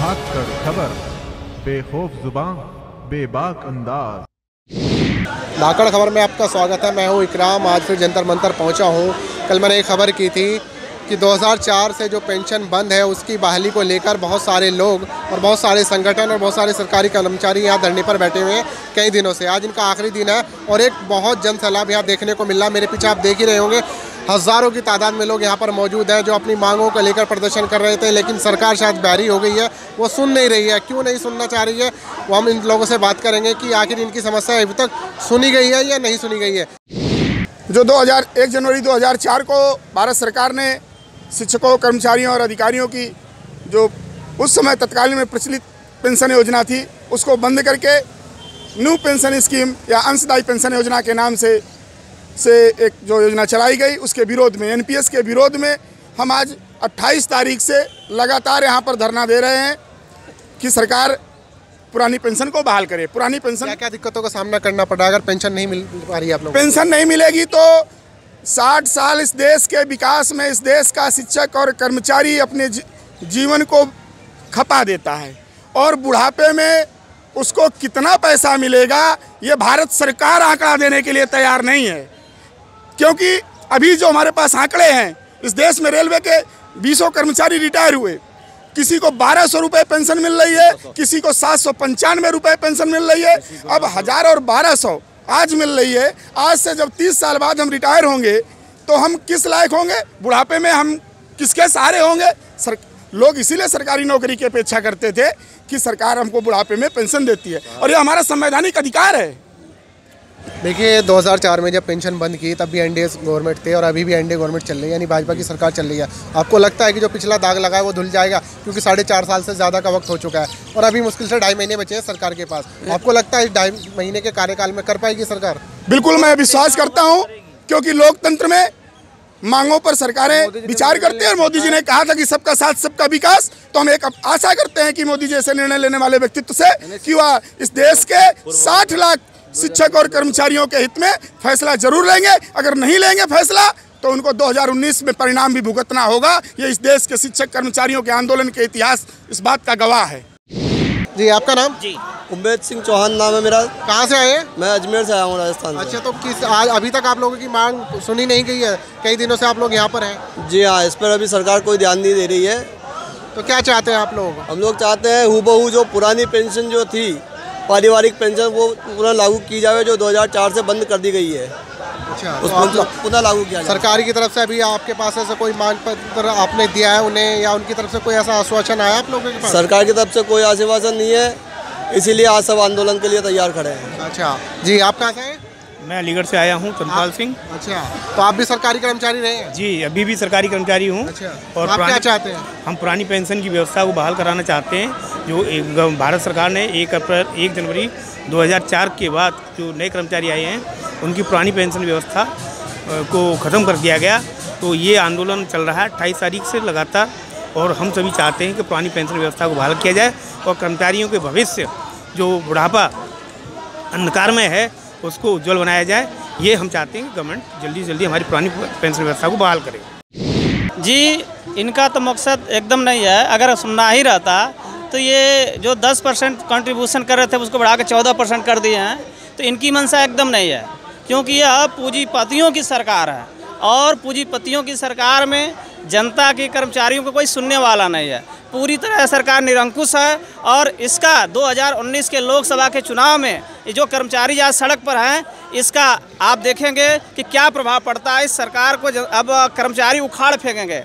भागकर खबर, बेखौफ जुबान, बेबाक अंदाज। धाकड़ खबर में आपका स्वागत है। मैं हूं इकराम। आज फिर जंतर मंतर पहुंचा हूं। कल मैंने एक खबर की थी कि 2004 से जो पेंशन बंद है उसकी बहाली को लेकर बहुत सारे लोग और बहुत सारे संगठन और बहुत सारे सरकारी कर्मचारी यहाँ धरने पर बैठे हुए हैं कई दिनों से। आज इनका आखिरी दिन है और एक बहुत जन सैलाब यहाँ देखने को मिल रहा। मेरे पीछे आप देख ही रहे होंगे, हज़ारों की तादाद में लोग यहाँ पर मौजूद हैं जो अपनी मांगों को लेकर प्रदर्शन कर रहे थे, लेकिन सरकार शायद बहरी हो गई है, वो सुन नहीं रही है। क्यों नहीं सुनना चाह रही है, वो हम इन लोगों से बात करेंगे कि आखिर इनकी समस्या अभी तक सुनी गई है या नहीं सुनी गई है। जो 1 जनवरी 2004 को भारत सरकार ने शिक्षकों, कर्मचारियों और अधिकारियों की जो उस समय तत्कालीन में प्रचलित पेंशन योजना थी उसको बंद करके न्यू पेंशन स्कीम या अंशदायी पेंशन योजना के नाम से एक जो योजना चलाई गई, उसके विरोध में, एनपीएस के विरोध में हम आज 28 तारीख से लगातार यहाँ पर धरना दे रहे हैं कि सरकार पुरानी पेंशन को बहाल करे। पुरानी पेंशन क्या दिक्कतों का सामना करना पड़ा अगर पेंशन नहीं मिल पा रही है आप लोग? पेंशन नहीं मिलेगी तो 60 साल इस देश के विकास में इस देश का शिक्षक और कर्मचारी अपने जीवन को खपा देता है और बुढ़ापे में उसको कितना पैसा मिलेगा ये भारत सरकार आंकड़ा देने के लिए तैयार नहीं है। क्योंकि अभी जो हमारे पास आंकड़े हैं, इस देश में रेलवे के 20 कर्मचारी रिटायर हुए, किसी को 1200 रुपये पेंशन मिल रही है, किसी को 795 रुपये पेंशन मिल रही है, अब 1000 और 1200 आज मिल रही है। आज से जब 30 साल बाद हम रिटायर होंगे तो हम किस लायक होंगे? बुढ़ापे में हम किसके सहारे होंगे? लोग इसीलिए सरकारी नौकरी की अपेक्षा करते थे कि सरकार हमको बुढ़ापे में पेंशन देती है और ये हमारा संवैधानिक अधिकार है। देखिए 2004 में जब पेंशन बंद की तब भी एनडीए गवर्नमेंट थे और अभी भी एनडीए गवर्नमेंट चल रही है, यानी भाजपा की सरकार चल रही है। आपको लगता है कि जो पिछला दाग लगा है वो धुल जाएगा? क्योंकि 4.5 साल से ज़्यादा का वक्त हो चुका है और अभी मुश्किल से 2.5 महीने बचे हैं सरकार के पास। आपको लगता है इस 2.5 महीने के कार्यकाल में कर पाएगी सरकार? बिल्कुल, मैं विश्वास करता हूँ, क्योंकि लोकतंत्र में मांगों पर सरकारें विचार करते हैं और मोदी जी ने कहा था कि सबका साथ सबका विकास। तो हम एक आशा करते हैं कि मोदी जी ऐसे निर्णय लेने वाले व्यक्तित्व से कि वह इस देश के 60 लाख शिक्षक और कर्मचारियों के हित में फैसला जरूर लेंगे। अगर नहीं लेंगे फैसला तो उनको 2019 में परिणाम भी भुगतना होगा। ये इस देश के शिक्षक कर्मचारियों के आंदोलन के इतिहास इस बात का गवाह है। जी, आपका नाम? जी, उम्मेद सिंह चौहान नाम है मेरा। कहाँ से आए? मैं अजमेर से आया हूँ, राजस्थान से। अच्छा, तो आज अभी तक आप लोगों की मांग सुनी नहीं गई है? कई दिनों से आप लोग यहाँ पर हैं। जी हाँ, इस पर अभी सरकार कोई ध्यान नहीं दे रही है। तो क्या चाहते हैं आप लोग? हम लोग चाहते हैं हूबहू जो पुरानी पेंशन जो थी, पारिवारिक पेंशन, वो पुनः लागू की जाए जो 2004 से बंद कर दी गई है। अच्छा, उसको पुनः लागू किया जाए। सरकार की तरफ से अभी आपके पास ऐसा कोई मांग पत्र आपने दिया है उन्हें, या उनकी तरफ से कोई ऐसा आश्वासन आया आप लोगों के पास? सरकार की तरफ से कोई आश्वासन नहीं है, इसीलिए आज सब आंदोलन के लिए तैयार खड़े हैं। अच्छा जी, आप कहाँ से हैं? मैं अलीगढ़ से आया हूँ, चंद्रपाल सिंह। अच्छा, तो आप भी सरकारी कर्मचारी रहे हैं? जी, अभी भी सरकारी कर्मचारी हूँ। अच्छा, और आप क्या चाहते हैं? हम पुरानी पेंशन की व्यवस्था को बहाल कराना चाहते हैं। जो भारत सरकार ने 1 जनवरी 2004 के बाद जो नए कर्मचारी आए हैं उनकी पुरानी पेंशन व्यवस्था को ख़त्म कर दिया गया। तो ये आंदोलन चल रहा है 28 तारीख से लगातार, और हम सभी चाहते हैं कि पुरानी पेंशन व्यवस्था को बहाल किया जाए और कर्मचारियों के भविष्य जो बुढ़ापा अंधकार में है उसको उज्जवल बनाया जाए। ये हम चाहते हैं कि गवर्नमेंट जल्दी से जल्दी हमारी पुरानी पेंशन व्यवस्था को बहाल करे। जी, इनका तो मकसद एकदम नहीं है। अगर सुनना ही रहता तो ये जो 10% कंट्रीब्यूशन कर रहे थे उसको बढ़ा के 14% कर दिए हैं। तो इनकी मंशा एकदम नहीं है, क्योंकि यह पूंजीपतियों की सरकार है और पूंजीपतियों की सरकार में जनता के कर्मचारियों को कोई सुनने वाला नहीं है। पूरी तरह सरकार निरंकुश है और इसका 2019 के लोकसभा के चुनाव में ये जो कर्मचारी आज सड़क पर हैं, इसका आप देखेंगे कि क्या प्रभाव पड़ता है। इस सरकार को अब कर्मचारी उखाड़ फेंकेंगे।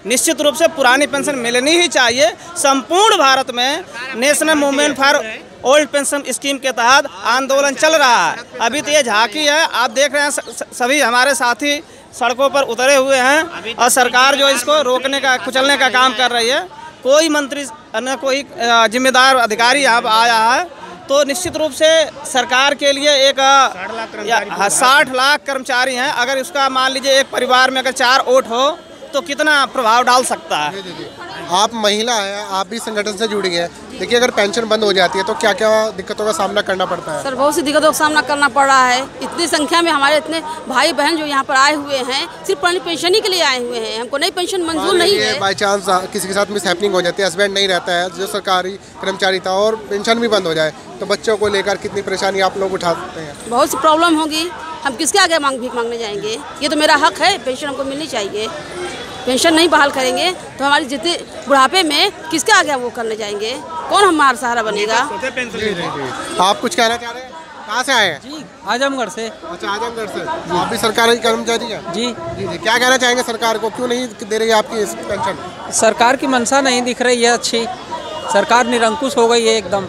निश्चित रूप से पुरानी पेंशन मिलनी ही चाहिए। संपूर्ण भारत में national movement for old pension scheme के तहत आंदोलन चल रहा है। अभी तो ये झांकी है, आप देख रहे हैं सभी हमारे साथी सड़कों पर उतरे हुए हैं और सरकार जो इसको रोकने का, कुचलने का काम कर रही है। कोई मंत्री न कोई जिम्मेदार अधिकारी यहाँ आया है तो निश्चित रूप से सरकार के लिए एक 60 लाख कर्मचारी हैं। अगर इसका मान लीजिए एक परिवार में अगर 4 वोट हो तो कितना प्रभाव डाल सकता है। आप महिला हैं, आप भी संगठन से जुड़ी हैं। देखिए अगर पेंशन बंद हो जाती है तो क्या क्या दिक्कतों का सामना करना पड़ता है? सर बहुत सी दिक्कतों का सामना करना पड़ रहा है। इतनी संख्या में हमारे इतने भाई बहन जो यहाँ पर आए हुए हैं सिर्फ पुरानी पेंशन ही के लिए आए हुए हैं। हमको नई पेंशन मंजूर नहीं है। बाई चांस किसी के साथ मिस हैपनिंग हो जाती है, हस्बैंड नहीं रहता है जो सरकारी कर्मचारी था और पेंशन भी बंद हो जाए तो बच्चों को लेकर कितनी परेशानी आप लोग उठाते हैं? बहुत सी प्रॉब्लम होगी। हम किसके आगे भीख मांगने जाएंगे? ये तो मेरा हक है, पेंशन हमको मिलनी चाहिए। पेंशन नहीं बहाल करेंगे तो हमारी जितने बुढ़ापे में किसके आगे वो करने जाएंगे? कौन हमारा सहारा बनेगा? आप कुछ कहना चाह रहे हैं? कहाँ से आए हैं? जी आजमगढ़ से। अच्छा आजमगढ़ से। आप भी सरकारी कर्मचारी हैं? जी जी। क्या कहना चाहेंगे सरकार को, क्यों नहीं दे रही है आपकी इस पेंशन? सरकार की मंशा नहीं दिख रही है अच्छी। सरकार निरंकुश हो गई है एकदम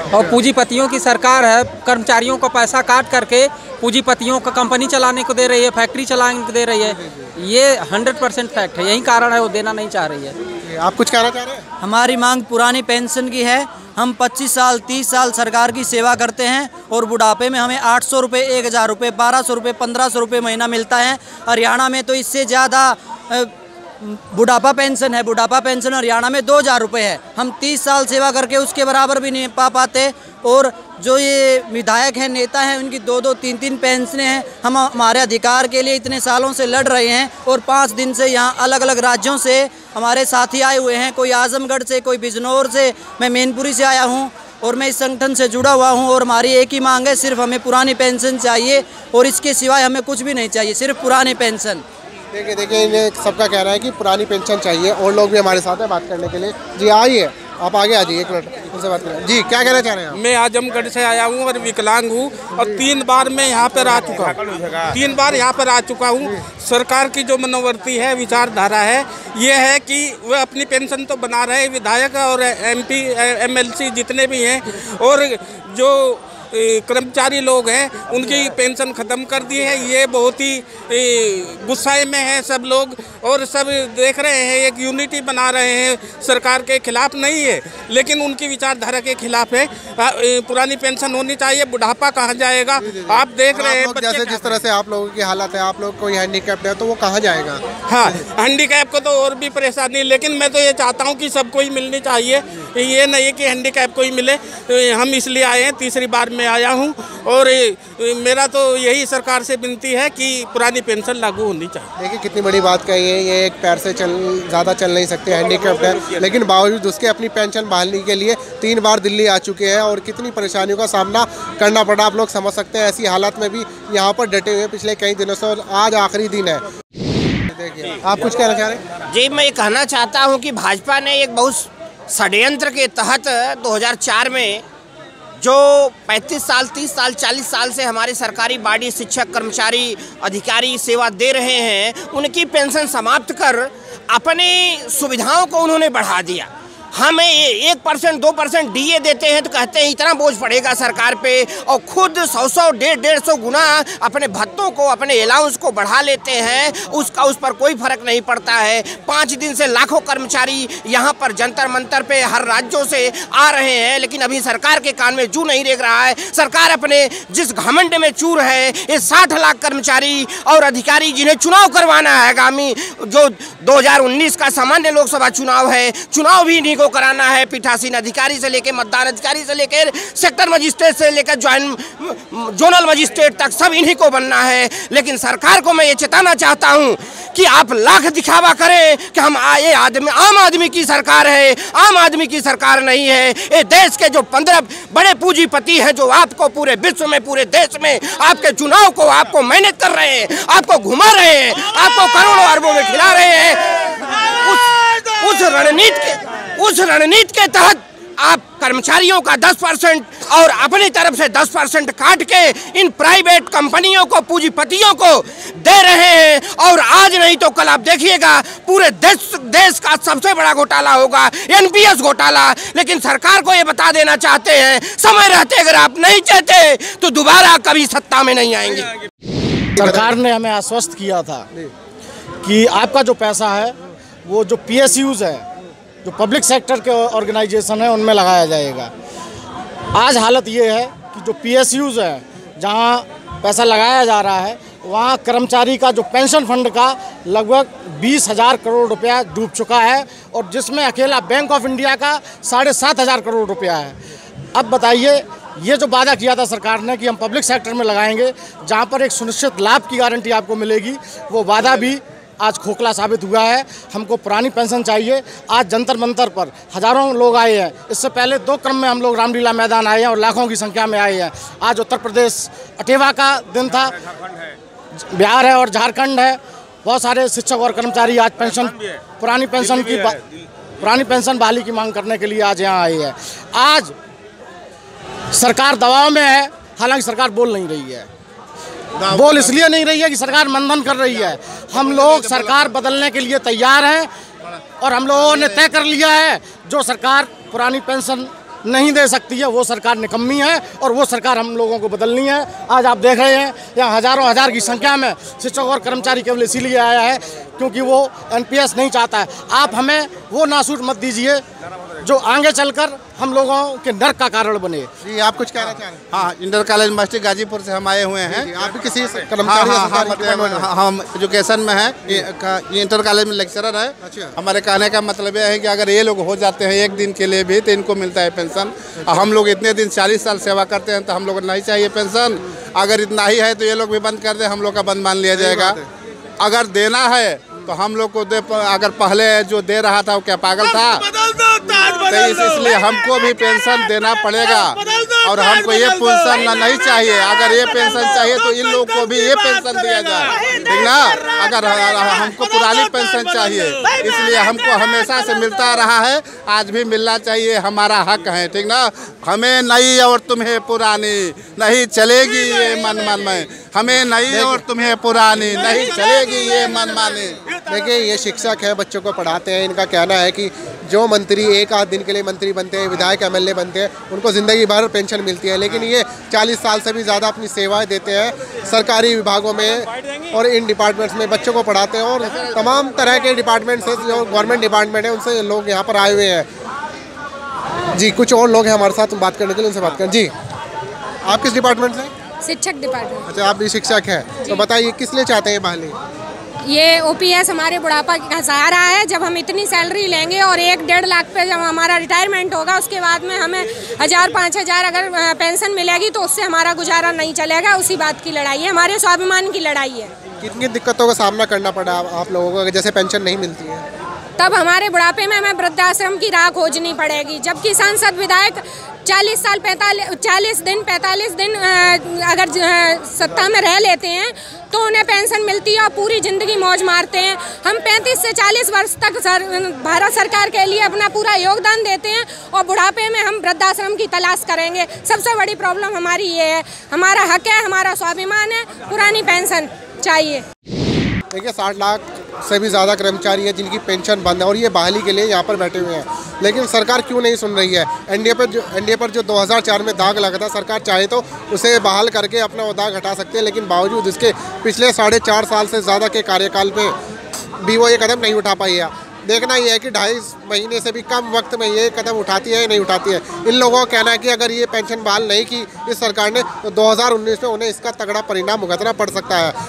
और पूंजीपतियों की सरकार है। कर्मचारियों का पैसा काट करके पूंजीपतियों का कंपनी चलाने को दे रही है, फैक्ट्री चलाने को दे रही है। ये 100% फैक्ट है, यही कारण है वो देना नहीं चाह रही है। आप कुछ कहना चाह रहे हैं? हमारी मांग पुरानी पेंशन की है। हम 25 साल 30 साल सरकार की सेवा करते हैं और बुढ़ापे में हमें 800 रुपये, 1000 रुपये, 1200 रुपये, 1500 रुपये महीना मिलता है। हरियाणा में तो इससे ज़्यादा बुढ़ापा पेंशन है। बुढ़ापा पेंशन हरियाणा में 2000 रुपये है। हम 30 साल सेवा करके उसके बराबर भी नहीं पा पाते। और जो ये विधायक हैं, नेता हैं, उनकी 2-2, 3-3 पेंशनें हैं। हम हमारे अधिकार के लिए इतने सालों से लड़ रहे हैं और 5 दिन से यहाँ अलग अलग राज्यों से हमारे साथी आए हुए हैं। कोई आजमगढ़ से, कोई बिजनौर से, मैं मैनपुरी से आया हूँ और मैं इस संगठन से जुड़ा हुआ हूँ। और हमारी एक ही मांग है, सिर्फ हमें पुरानी पेंशन चाहिए और इसके सिवाय हमें कुछ भी नहीं चाहिए, सिर्फ पुरानी पेंशन। देखिए इन्हें सबका कहना है कि पुरानी पेंशन चाहिए। और लोग भी हमारे साथ हैं बात करने के लिए। जी आइए, आप आगे आ जाइए, 1 मिनट उनसे बात करें। जी क्या कहना चाह रहे हैं आप? मैं आजमगढ़ से आया हूँ और विकलांग हूँ और 3 बार मैं यहाँ पर आ चुका हूँ। 3 बार यहाँ पर आ चुका हूँ। सरकार की जो मनोवृत्ति है, विचारधारा है, ये है कि वह अपनी पेंशन तो बना रहे, विधायक और MP MLC जितने भी हैं और जो कर्मचारी लोग हैं उनकी पेंशन ख़त्म कर दी है। ये बहुत ही गुस्से में है सब लोग और सब देख रहे हैं, एक यूनिटी बना रहे हैं। सरकार के खिलाफ नहीं है लेकिन उनकी विचारधारा के खिलाफ है। पुरानी पेंशन होनी चाहिए। बुढ़ापा कहाँ जाएगा? आप देख रहे हैं जैसे जिस तरह से आप लोगों की हालत है, आप लोग कोई हैंडीकैप्ड है तो वो कहाँ जाएगा? हाँ, हैंडीकैप को तो और भी परेशानी, लेकिन मैं तो ये चाहता हूँ कि सबको ही मिलनी चाहिए। ये नहीं कि हैंडीकैप को ही मिले। हम इसलिए आए हैं, तीसरी बार मैं आया हूँ और मेरा तो यही सरकार से विनती है कि पुरानी पेंशन लागू होनी चाहिए। देखिए कितनी बड़ी बात कही है। ये एक पैर से ज़्यादा चल नहीं सकते, हैंडीकैप्ड है, लेकिन बावजूद उसके अपनी पेंशन बहाली के लिए 3 बार दिल्ली आ चुके हैं और कितनी परेशानियों का सामना करना पड़ा आप लोग समझ सकते हैं। ऐसी हालत में भी यहाँ पर डटे हुए पिछले कई दिनों से और आज आखिरी दिन है। देखिए आप कुछ कहना चाह रहे हैं? जी मैं ये कहना चाहता हूँ कि भाजपा ने एक बहुत षड्यंत्र के तहत 2004 में जो 35 साल, 30 साल, 40 साल से हमारे सरकारी बॉडी, शिक्षक, कर्मचारी, अधिकारी सेवा दे रहे हैं, उनकी पेंशन समाप्त कर अपनी सुविधाओं को उन्होंने बढ़ा दिया। हमें 1%, 2% DA देते हैं तो कहते हैं इतना बोझ पड़ेगा सरकार पे और खुद 100, 150 गुना अपने भत्तों को, अपने अलाउंस को बढ़ा लेते हैं। उस पर कोई फर्क नहीं पड़ता है। 5 दिन से लाखों कर्मचारी यहाँ पर जंतर मंतर पे हर राज्यों से आ रहे हैं, लेकिन अभी सरकार के कान में जू नहीं देख रहा है। सरकार अपने जिस घमंड में चूर है, ये 60 लाख कर्मचारी और अधिकारी जिन्हें चुनाव करवाना है, आगामी जो 2019 का सामान्य लोकसभा चुनाव है, चुनाव भी इन्हीं को कराना है। पीठासीन अधिकारी से लेकर, मतदान अधिकारी से लेकर, सेक्टर मजिस्ट्रेट से लेकर जोनल मजिस्ट्रेट तक सब इन्हीं को बनना है। लेकिन सरकार को मैं ये चेताना चाहता हूँ कि आप लाख दिखावा करें कि हम आम आदमी की सरकार है। आम आदमी की सरकार नहीं है। ये देश के जो 15 बड़े पूंजीपति हैं, जो आपको पूरे विश्व में, पूरे देश में आपके चुनाव को आपको मैनेज कर रहे हैं, आपको घुमा रहे हैं, आपको करोड़ों अरबों में खिला रहे हैं। उस रणनीति के तहत आप कर्मचारियों का 10% और अपनी तरफ से 10% काट के इन प्राइवेट कंपनियों को, पूंजीपतियों को दे रहे हैं। और आज नहीं तो कल आप देखिएगा पूरे देश का सबसे बड़ा घोटाला होगा, NPS घोटाला। लेकिन सरकार को ये बता देना चाहते हैं, समय रहते अगर आप नहीं चाहते तो दोबारा कभी सत्ता में नहीं आएंगे। सरकार ने हमें आश्वस्त किया था कि आपका जो पैसा है वो जो PSUs है, जो पब्लिक सेक्टर के ऑर्गेनाइजेशन है, उनमें लगाया जाएगा। आज हालत ये है कि जो PSUs है, जहां पैसा लगाया जा रहा है वहाँ कर्मचारी का जो पेंशन फंड का लगभग 20,000 करोड़ रुपया डूब चुका है और जिसमें अकेला बैंक ऑफ इंडिया का 7,500 करोड़ रुपया है। अब बताइए, ये जो वादा किया था सरकार ने कि हम पब्लिक सेक्टर में लगाएंगे जहाँ पर एक सुनिश्चित लाभ की गारंटी आपको मिलेगी, वो वादा भी आज खोखला साबित हुआ है। हमको पुरानी पेंशन चाहिए। आज जंतर मंतर पर हज़ारों लोग आए हैं। इससे पहले 2 क्रम में हम लोग रामलीला मैदान आए हैं और लाखों की संख्या में आए हैं। आज उत्तर प्रदेश अटेवा का दिन था, बिहार है और झारखंड है। बहुत सारे शिक्षक और कर्मचारी आज पुरानी पेंशन बहाली की मांग करने के लिए आज यहाँ आए हैं। आज सरकार दबाव में है, हालांकि सरकार बोल नहीं रही है। बोल इसलिए नहीं रही है कि सरकार मंथन कर रही है। हम लोग सरकार बदलने के लिए तैयार हैं और हम लोगों ने तय कर लिया है जो सरकार पुरानी पेंशन नहीं दे सकती है वो सरकार निकम्मी है और वो सरकार हम लोगों को बदलनी है। आज आप देख रहे हैं यहाँ हज़ारों हज़ार की संख्या में शिक्षक और कर्मचारी केवल इसीलिए आया है क्योंकि वो एनपीएस नहीं चाहता है। आप हमें वो नासूर मत दीजिए जो आगे चलकर हम लोगों के नर्क का कारण बने। जी, आप कुछ कहना चाह रहे हैं? हाँ, इंटर कॉलेज यूनिवर्सिटी गाजीपुर से हम आए हुए हैं। आप भी किसी कर्मचारी? हम एजुकेशन में हैं, इंटर कॉलेज में लेक्चरर है। अच्छा। हमारे कहने का मतलब यह है कि अगर ये लोग हो जाते हैं एक दिन के लिए भी तो इनको मिलता है पेंशन। हम लोग इतने दिन 40 साल सेवा करते हैं तो हम लोग नहीं चाहिए पेंशन। अगर इतना ही है तो ये लोग भी बंद कर दे, हम लोग का बंद मान लिया जाएगा। अगर देना है तो हम लोग को अगर पहले जो दे रहा था वो क्या पागल था? तो इसलिए हमको भी पेंशन देना पड़ेगा और हमको ये पेंशन नहीं चाहिए। अगर ये पेंशन चाहिए तो इन लोगों को भी ये पेंशन दिया जाए, ठीक ना। अगर हमको पुरानी पेंशन चाहिए, इसलिए हमको हमेशा से मिलता रहा है, आज भी मिलना चाहिए, हमारा हक है, ठीक ना। हमें नई और तुम्हें पुरानी नहीं चलेगी ये मन में, हमें नई और तुम्हें पुरानी नहीं चलेगी ये मन माने। देखिए, ये शिक्षक हैं, बच्चों को पढ़ाते हैं। इनका कहना है कि जो मंत्री एक आध दिन के लिए मंत्री बनते हैं, विधायक एमएलए बनते हैं, उनको ज़िंदगी भर पेंशन मिलती है, लेकिन ये 40 साल से भी ज़्यादा अपनी सेवाएं देते हैं सरकारी विभागों में और इन डिपार्टमेंट्स में बच्चों को पढ़ाते हैं और तमाम तरह के डिपार्टमेंट से जो गवर्नमेंट डिपार्टमेंट है उनसे लोग यहाँ पर आए हुए हैं। जी, कुछ और लोग हैं हमारे साथ बात करने के लिए, उनसे बात करें। जी, आप किस डिपार्टमेंट से? शिक्षक डिपार्टमेंट। अच्छा, आप भी शिक्षक हैं, तो बताइए किस लिए चाहते हैं बहाली? ये ओपीएस हमारे बुढ़ापा का सहारा है। जब हम इतनी सैलरी लेंगे और 1-1.5 लाख पे जब हमारा रिटायरमेंट होगा, उसके बाद में हमें 1000-5000 अगर पेंशन मिलेगी तो उससे हमारा गुजारा नहीं चलेगा। उसी बात की लड़ाई है, हमारे स्वाभिमान की लड़ाई है। कितनी दिक्कतों का सामना करना पड़ा आप लोगों को जैसे पेंशन नहीं मिलती है? तब हमारे बुढ़ापे में हमें वृद्धाश्रम की राह खोजनी पड़ेगी। जबकि सांसद विधायक 40 दिन अगर सत्ता में रह लेते हैं तो उन्हें पेंशन मिलती है और पूरी ज़िंदगी मौज मारते हैं। हम 35 से 40 वर्ष तक भारत सरकार के लिए अपना पूरा योगदान देते हैं और बुढ़ापे में हम वृद्धाश्रम की तलाश करेंगे। सबसे बड़ी प्रॉब्लम हमारी ये है। हमारा हक है, हमारा स्वाभिमान है, पुरानी पेंशन चाहिए। देखिए, 60 लाख से भी ज़्यादा कर्मचारी हैं जिनकी पेंशन बंद है और ये बहाली के लिए यहाँ पर बैठे हुए हैं, लेकिन सरकार क्यों नहीं सुन रही है? एनडीए पर जो 2004 में दाग लगा था, सरकार चाहे तो उसे बहाल करके अपना वो दाग हटा सकते हैं, लेकिन बावजूद इसके पिछले 4.5 साल से ज़्यादा के कार्यकाल में भी वो ये कदम नहीं उठा पाई है। देखना ये है कि 2.5 महीने से भी कम वक्त में ये कदम उठाती है या नहीं उठाती है। इन लोगों का कहना है कि अगर ये पेंशन बहाल नहीं की इस सरकार ने तो 2019 में उन्हें इसका तगड़ा परिणाम भुगतना पड़ सकता है।